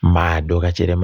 Madokachere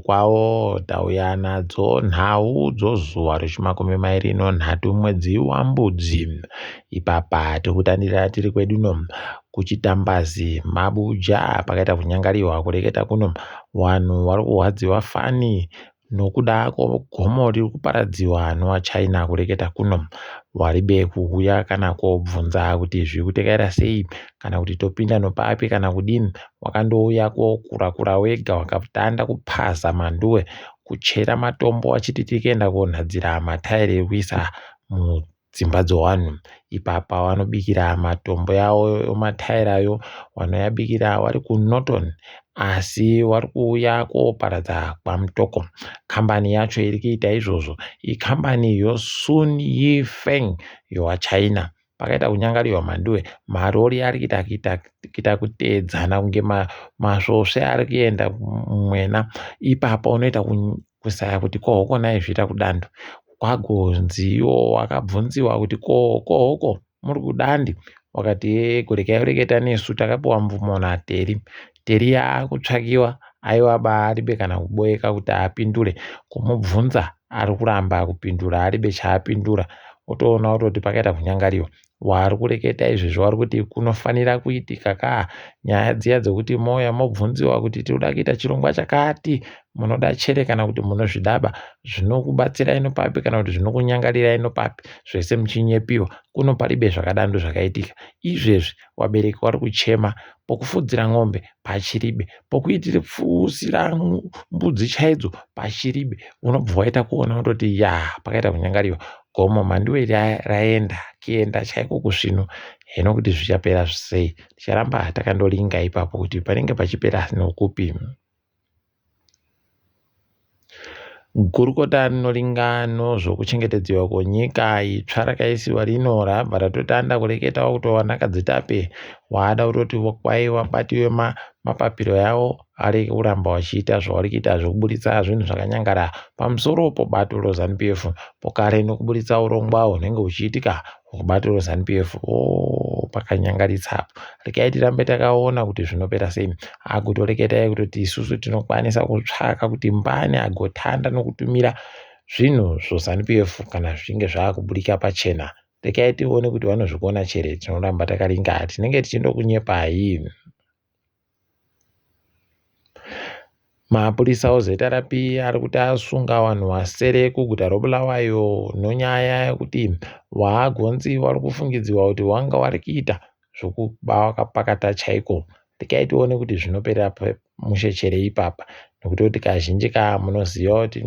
kwawo tauya nadzo nhau dzozuva rechimakumi mairi nonhatu mwedzi waMbudzi. Ipapa tikutandira tiri kwedu uno kuchitambazi Mabuja pakaita kunyangariwa kureketa kuno vanhu vari kuhwadziwa fani nokuda kwegomo riri kuparadziwa nevaChina kureketa kuno waribe kuuya kana kobvunza kuti zviri kutekera sei kana kuti topinda nopapi kana kudini. Wakandouya kokurakura wega wakatanda kupaza manduwe kuchera matombo achiti tikuenda konhadzira matairi ekuisa mudzimba dzevanhu. Ipapa vanobikira matombo yavo matairi ayo vanoyabikira vari kuNorton asi vari kuuya koparadza kwamutoko. Kambani yacho iri kuita izvozvo ikambani yoSun Yifeng yevaChina. Pakaita kunyangariwa manduwe marori ari kuita kuteedzana kunge masvosve ari kuenda mwena. Ipapa unoita kusaya kuti kohoko nai zviita kudando kwagonzi iwo wakabvunziwa kuti kohoko muri kudandi wakati kurekai kureketa nesu takapiwa mvumo naTeri. Teri yakutsvakiwa aiwa baaribe kana kuboeka kuti apindure kumubvunza ari kuramba kupindura aribe chaapindura. Otoona kutoti pakaita kunyangariwa wari kureketa izvezvo wari kuti kunofanira kuitika ka nyaya dziya dzokuti moya mobvunziwa kuti tinoda kuita chirongwa chakati munoda chere kana kuti munozvidaba zvinokubatsira inopapi kana kuti zvinokunyangarira inopapi zvese muchinyepiwa kuno paribe zvakadando zvakaitika. Izvezvi wabereki wari kuchema pokufudzira ng'ombe pachiribe pokuitira mbudzi chaidzo pachiribe. Unobva waita kuona kutoti pakaita kunyangariwa gomo manduwe raenda kuenda chaiko kusvino. Hino kuti zvichapera sei ticharamba takandolinga ipapo kuti panenge pachipera nokupi. Gurukota rinolinga nozvokuchengetedzwa kwenyika itsva rakaisiwa rino rabva ratotanda kureketawo kuti vanakadzitape waada kutoti kwai wabatiwe mapapiro yawo ari kuramba wachiita zvavari kuita zvokuburitsa zvinhu zvakanyangara pamusoro pobato reZANU-PF pokare nokuburitsa urongwa hunenge huchiitika hwebato reZANU-PF. Pakanyangaritsapo rekai tirambe takaona kuti zvinopera sei agotoreketai kutoti isusu tinokwanisa kutsvaka kuti mbani agotanda nokutumira zvinhu zveZANU-PF kana zvichinge zvaakuburika pachena. Rekai tione kuti vanozvikona chere tinoramba takaringa tinenge tichindokunyepai. Mapurisa oZRP ari kuti asunga vanhu vasere kuguta reBulawayo nonyaya yekuti waagonzi wari kufungidziwa kuti wanga wari kuita zvokuba wakapakata chaiko. Rekai tione kuti zvinopera mushechere ipapa nekuti kazhinji munoziva kuti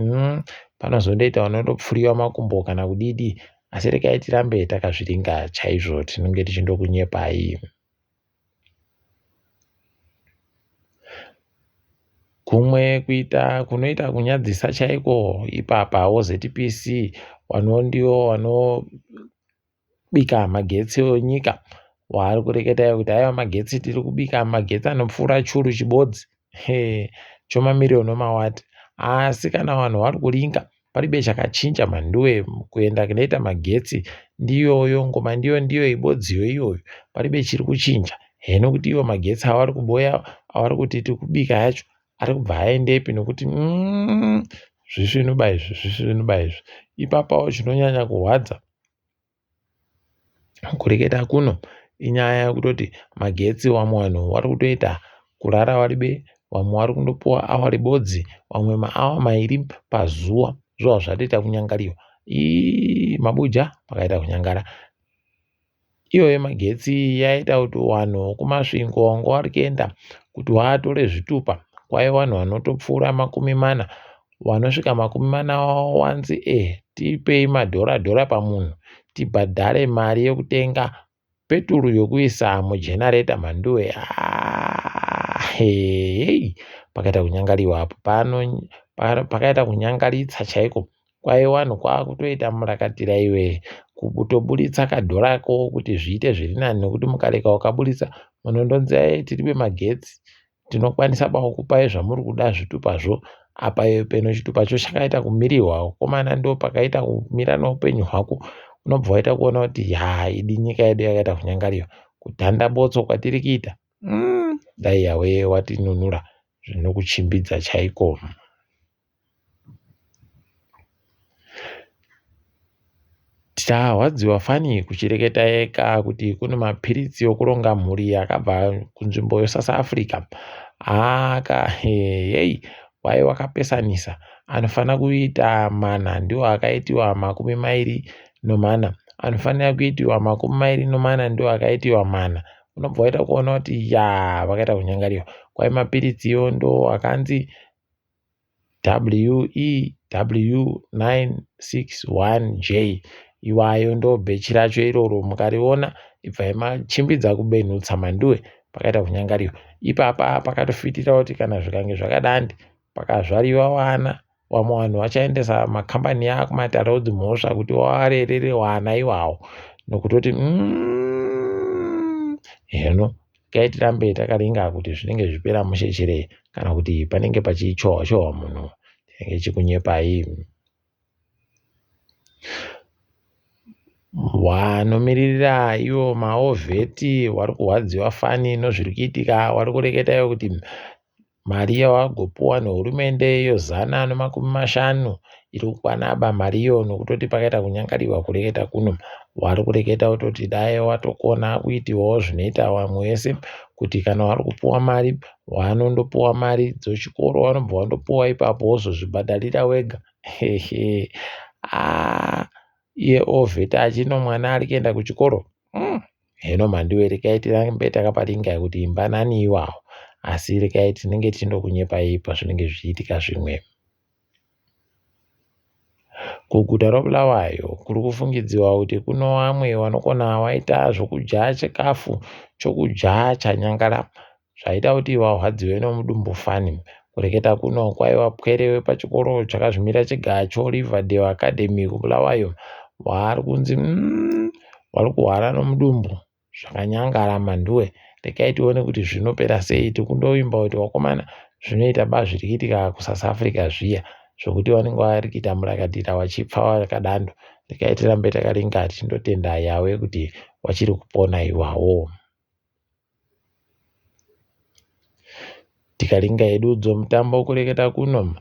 panozondoita vanondopfuriwa makumbo kana kudidi asi rekai tirambe takazviringa chaizvo tinenge tichindokunyepai. Kumwe kunoita kunyadzisa chaiko ipapa woZPC vanondiwo vanobika magetsi enyika waari kureketa kuti aiwa magetsi tiri kubika magetsi anopfuura churu chibodzi chomamirioni emawati. Asi kana vanhu vari kuringa paribe chakachinja manduwe kuenda kunoita magetsi ndiyoyo ngoma ndiyo ibodziyo iyoyo paribe chiri kuchinja. Hino kuti iwo magetsi avari kuboya avari kuti tiri kubika yacho ari kubva aendepi nokuti zvisvinuba izvi ipapawo chinonyanya kurwadza kureketa kuno inyaya yekutoti magetsi vamwe vanhu vari kutoita kurara varibe vamwe vari kundopuwa awari bodzi vamwe maawa mairi pazuva zvova zvatoita kunyangariwa. Mabuja pakaita kunyangara iyoyo magetsi yaita kuti vanhu kumasvingo vanga vari kuenda kuti vatore zvitupa kwai vanhu vanotopfuura 40 vanosvika 40 wanzi tipei madhora pamunhu tibhadhare mari yekutenga peturu yokuisa mujenareta manduwe. Pakaita kunyangariwa apo pakaita kunyangaritsa chaiko kwai vanhu kwakutoita murakatira iwe kutoburitsa kadhorako kuti zviite zviri nani nekuti mukareka ukaburitsa munondonzi tiribe magetsi tinokwanisa kukupai zvamuri kuda zvitupazvo apa peno chitupacho chakaita kumirirwa komana ndo pakaita kumira noupenyu hwako. Unobva waita kuona kuti idi nyika yedu yakaita kunyangariwa kudhanda botso kwatiri kuita dai yawe watinunura zvinokuchimbidza chaiko. Tahwadziwa fani kuchireketa eka kuti kune mapiritsi okuronga mhuri akabva kunzvimbo yeSouth Africa wai wakapesanisa anofana kuita mana ndiwo akaitiwa 24, anofanira kuitiwa 24 ndiwo akaitiwa mana. Unobva waita kuona kuti vakaita kunyangariwa. Kwai mapiritsi ndo akanzi WEW961J. Iwayo ndo bhechi racho iroro, mukariona ibvai machimbidza kubenhutsa manduwe, pakaita kunyangariwa. Ipapa pakatofitira kuti kana zvikange zvakadandi pakazvariwa vana, vamwe vanhu vachaendesa makambani akumataraudzi mhosva kuti warerere vana iwawo, nokutoti heno ngaitirambe takaringa kuti zvinenge zvipera mushechere kana kuti panenge pachichohwa munhu tinenge chikunyepai. Vanomiririra ivo maovheti vari kurwadziwa fani nozviri kuitika, vari kureketa kuti mari yavagopuwa nehurumende yo150 iri kukwana mariyo, nokutoti pakaita kunyangariwa kureketa kuno. Vari kureketa kuti dai watokona kuitiwawo zvinoita vamwe vese, kuti kana vari kupuwa mari vanondopuwa mari dzechikoro, vanobva vandopuwa ipapo wozozvibhadharira wega. Iye ovheti achino mwana ari kuenda kuchikoro. Heno mhandiwe, rekai tirambe takaparinga kuti imbanani iwawo, asi rekai tinenge tindokunyepai pazvinenge zvichiitika zvimwe. Kuguta reBulawayo kuri kufungidziwa kuti kuno vamwe vanokona vaita zvokudya chikafu chokudya chanyangara, zvaita kuti varwadziwe nomudumbu fani. Kureketa kuno kwaiva pwere pachikoro chakazvimira chega choRiverdale Academy kuBulawayo, vari kunzi vari kuhwara nomudumbu zvakanyangara manduwe. Rekai tione kuti zvinopera sei. Tikundoimba kuti vakomana zvinoita zviri kuitika kuSouth Africa zviya, zvokuti vanenge vari kuita murakatira vachipfa vakadando. Rekai tirambe takaringa tichindotenda Yawe kuti wachiri kupona iwawo. Tikaringa hedu dzomutambo kureketa kuno,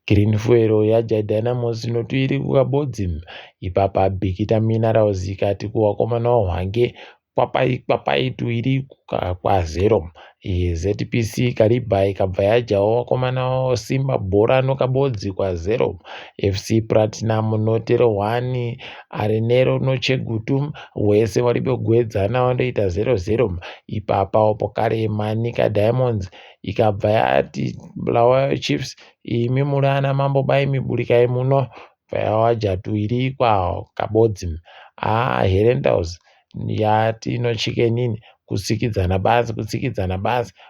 Green Fuel yaJai Dynamos noti iri kukabodzi. Ipapa Bikita Minerals ikati kuvakomana vaHwange kwapai tuiri kwa0. ZPC Kariba ikabva yajawo vakomana Simba Bhora nokabodzi kwa0. FC Platinum notero 1, Arenero noChegutu wese vari pegwedzana vandoita 0-0. Ipapa pokare Manika Diamonds ikabva yati Bulawayo Chiefs, imi muri ana mambo bai miburikai muno, vaja tuiri kwa kabodzi. Herendals yati noChickenini kutsikidzana basi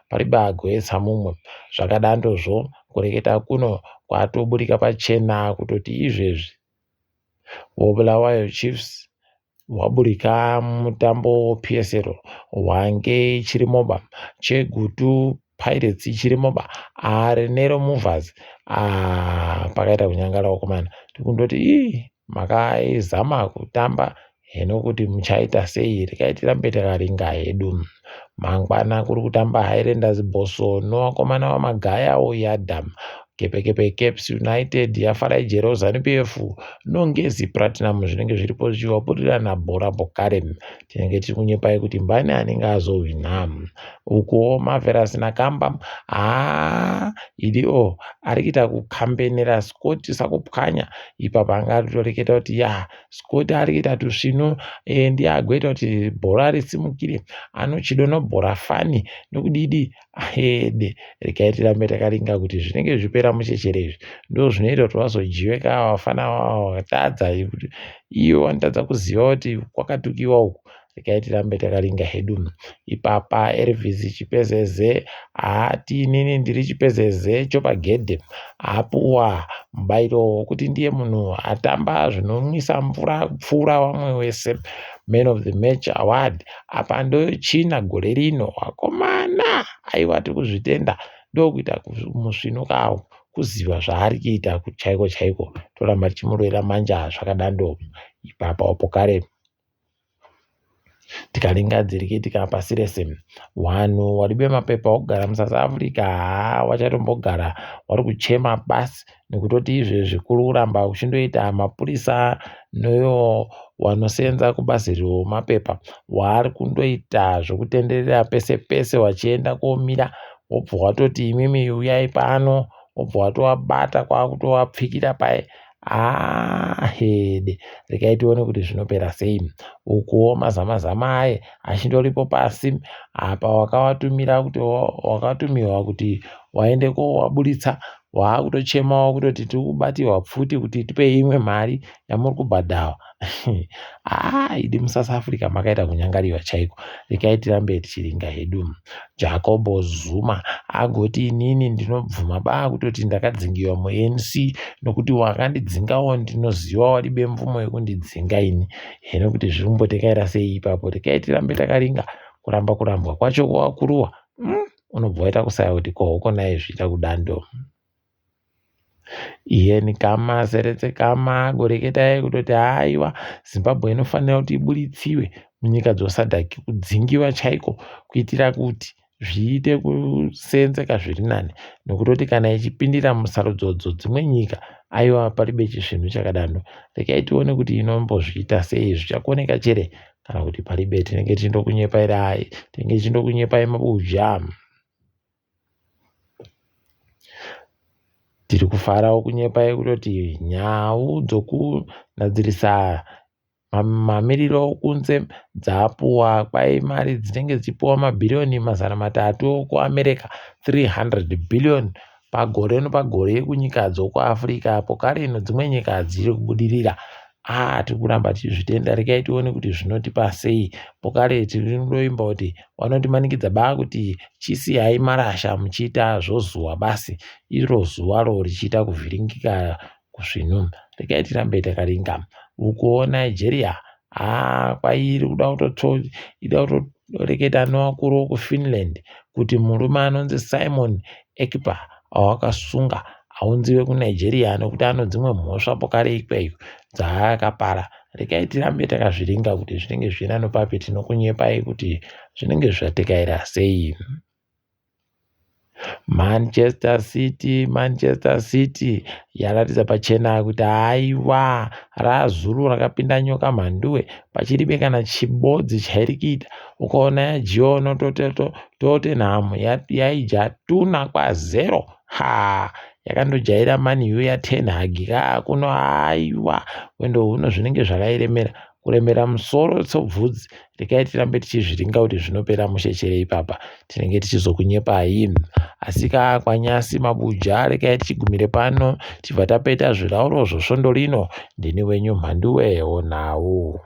paribagoetsa mumwe. Zvakadandozvo kureketa kuno kwatoburika pachena kutoti izvezvi Bulawayo Chiefs waburika mutambo PSL, Hwange chirimoba, Chegutu Pirates chirimoba, Arenero Movers pakaita kunyangara vakomana. Tikundoti makaizama kutamba, heno kuti muchaita sei. Rekai tirambe takaringa hedu. Mangwana kuri kutamba Highlanders Boso novakomana vamagaya oYadam. Kepekepe Caps United yaFarai Jeroza PF nongezi Platinum zvinenge zviripo zvichivaburirana bhora pokare. Tinenge tiri kunyepai kuti mbani anenge azohwina. Uko Marvelous naKamba idio ari kuita kukambenera Scott sakupwanya. Ipapa anga aritoreketa kuti Scott ari kuita tusvinu ndiye agoita kuti bhora risimukire, anochidono bhora fani nokudidi ahede. Rekai tirambe takaringa kuti zvinenge zvipera muchecherezvi ndo zvinoita kuti vazojiweka vafana vakatadza kuti iyo vanotadza kuziva kuti kwakatukiwa uku. Rekai tirambe takaringa hedu. Ipapa Elvis Chipezeze inini ndiri Chipezeze chopagedhe apuwa mubairo wokuti ndiye munhu atamba zvinomwisa mvura kupfuura vamwe wese, Man of the Match Award. Apa ndochina gore rino. Vakomana aiwa tiri kuzvitenda, ndokuita musvino kawo kuziva zvaari kuita chaiko toramba tichimurwera manja zvakadando. Ipapa opokare tikaringadzirike pasi rese wanhu waribe mapepa ogara muSouth Africa wachatombogara wari kuchema basi nekutoti izvezvi kuri kuramba uchindoita mapurisa neyo wanosenza kubazi remapepa waari kundoita zvokutenderera pese pese wachienda komira wobva watoti imimi uyai pano wobva watovabata kwakutovapfikira pai hede regai tione kuti zvinopera sei. Ukuwo mazama aye achindoripo pasi apa wakatumirwa kuti waende kowaburitsa waakutochemawo kutoti tiri kubatirwa pfuti kuti tipei imwe mari yamuri kubhadharwa. Idi muSouth Africa makaita kunyangariwa chaiko. Regai tirambe tichiringa hedu. Jacob Zuma agoti inini ndinobvuma kutoti ndakadzingiwa muNC nokuti wakandidzingawo ndinoziva waribe mvumo yekundidzinga ini. Hino kuti zviri kumbotekaira sei ipapo. Regai tirambe takaringa kurambwa kwacho kwakuruwa. Unobva waita kusaya kuti kohoko naye zviita kudando. Iyeni kama Seretse kama goreketai kutoti haiwa Zimbabwe inofanira kuti iburitsiwe munyika dzeSADC kudzingiwa chaiko kuitira kuti zviite kusenzeka zviri nani nokutoti kana ichipindira musarudzodzo dzimwe nyika aiwa paribe chizvinhu chakadano. Regai tione kuti inombozviita sei zvichakoneka chere kana kuti paribe tinenge tindokunyepai mabuja. Tiri kufarawo kunyepai kutoti nyau dzokunadzirisa mamiriro kunze dzapuwa kwai mari dzinenge dzichipuwa mabhirioni 300 kuAmerica 300 billion pagore nopagore kunyika dzokuAfrica apo kare ino dzimwe nyika dziri kubudirira. Tiri kuramba tichizvitenda. Regai tione kuti zvinotipa sei. Pokare tinoimba kuti wanotimanikidza kuti chisiyai marasha muchiita zvozuwa basi iro zuwaro richiita kuvhiringika kuzvinhu. Regai tirambe takaringa. Uko Nigeria kwairi kuda kutoreketa nevakuru vokuFinland kuti murume anonzi Simon Ekpa awakasunga aunziwe kuNigeria nokuti anodzimwe mhosva pokare ikweyo dzaakapara. Regai tirambe takazviringa kuti zvinenge zvinano papi tinokunyepai kuti zvinenge zvatekaira sei. Manchester City yaratidza pachena kuti haiwa razuru rakapinda nyoka mhanduwe pachiribe kana chibodzi chairi kuita. Ukaona yajiona Tottenham yaijatuna kwa0 yakandojaira Man U yaTen Hag kuno haiwa wendo huno zvinenge zvakairemera kuremera musoro sobvudzi. Regai tirambe tichizviringa kuti zvinopera mushechere ipapa tinenge tichizokunyepai. Asika kwanyasi mabuja regai tichigumire pano tibva tapeta zvirauro zvosvondo rino. Ndini wenyu Mhanduwe Onau.